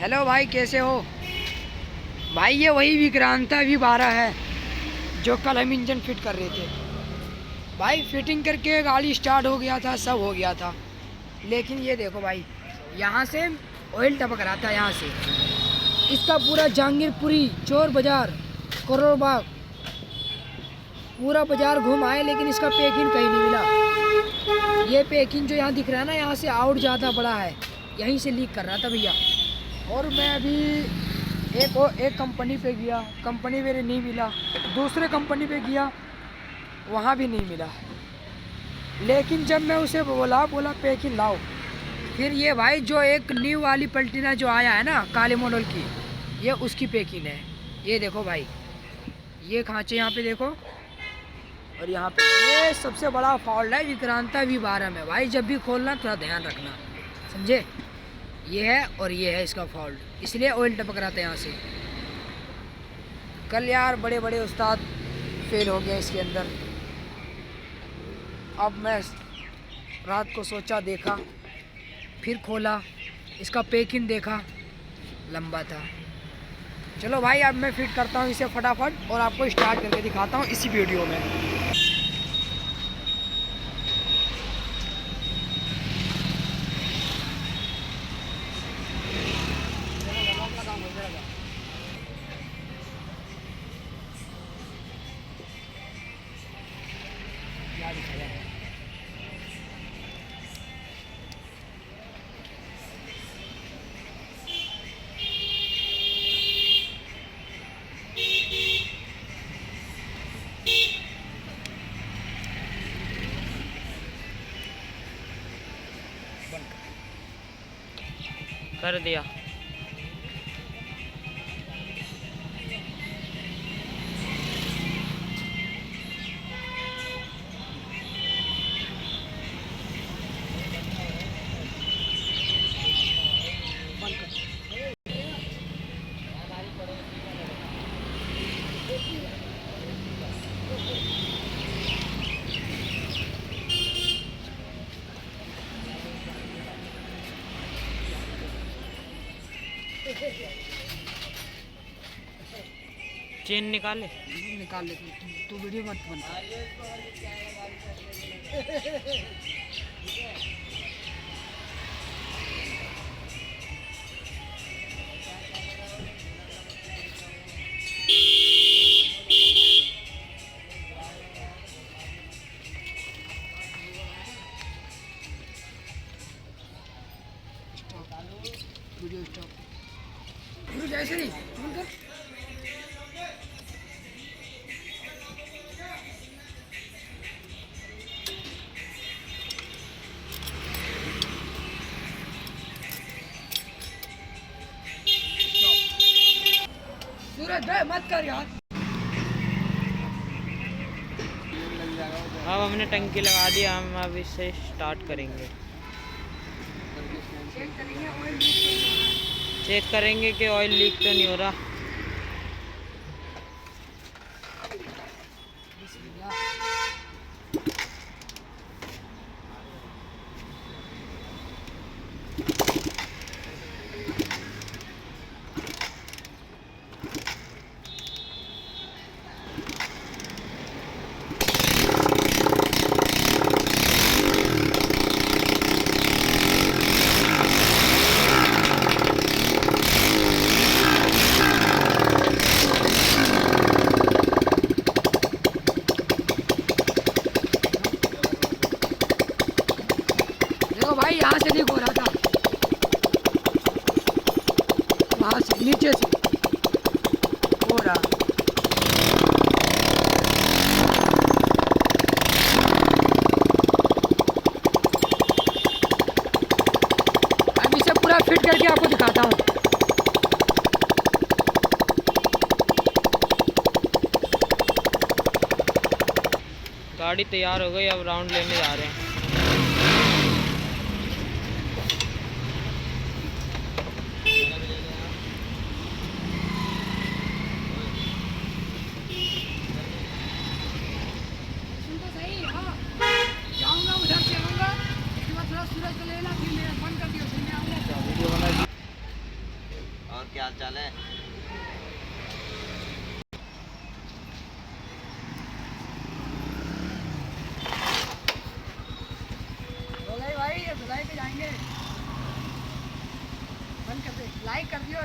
Hello भाई, कैसे हो भाई? ये वही विक्रांता V12 है जो कल हम इंजन फिट कर रहे थे भाई। फिटिंग करके गाड़ी स्टार्ट हो गया था, सब हो गया था, लेकिन ये देखो भाई, यहाँ से ऑयल टपक रहा था। यहाँ से इसका पूरा जहांगीरपुरी, चोर बाज़ार, करोड़ बाग, पूरा बाज़ार घूम आए, लेकिन इसका पैकिंग कहीं नहीं मिला। ये पैकिंग जो यहाँ दिख रहा है ना, यहाँ से आउट ज़्यादा बड़ा है, यहीं से लीक कर रहा था भैया। और मैं अभी एक कंपनी पे गया, कंपनी मेरे नहीं मिला। दूसरे कंपनी पे गया, वहाँ भी नहीं मिला। लेकिन जब मैं उसे बोला पैकिंग लाओ, फिर ये भाई जो एक न्यू वाली पल्टीना जो आया है ना काले मॉडल की, ये उसकी पैकिंग है। ये देखो भाई, ये खांचे यहाँ पे देखो, और यहाँ पे ये सबसे बड़ा फॉल्ट है विक्रांता V12 में भाई। जब भी खोलना थोड़ा ध्यान रखना, समझे? ये है और ये है इसका फॉल्ट, इसलिए ऑयल टपक रहा था यहाँ से। कल यार बड़े बड़े उस्ताद फेल हो गए इसके अंदर। अब मैं रात को सोचा, देखा, फिर खोला, इसका पैकिंग देखा, लंबा था। चलो भाई, अब मैं फिट करता हूँ इसे फटाफट और आपको स्टार्ट करके दिखाता हूँ इसी वीडियो में। कर दिया। चेन निकाले, निकाल ले तू वीडियो मत बना। वीडियो स्टॉप, जैसे नहीं बोल कर। सूरज भाई मत कर यार। अब हमने टंकी लगा दी, हम अब इससे स्टार्ट करेंगे। चेक करेंगे कि ऑयल लीक तो नहीं हो रहा। देखो भाई, यहाँ से लीक हो रहा था, वहाँ से नीचे से हो रहा। अब इसे पूरा फिट करके आपको दिखाता हूँ। गाड़ी तैयार हो गई, अब राउंड लेने जा रहे हैं। जाऊँगा उधर से आऊँगा, उसके बाद थोड़ा सूरज को लेना, फिर बंद कर दिया, फिर मैं आऊँगा। क्या हाल चाल है? हो गई भाई, ये धुलाई पे जाएंगे। बंद कर दे, लाइक कर दियो।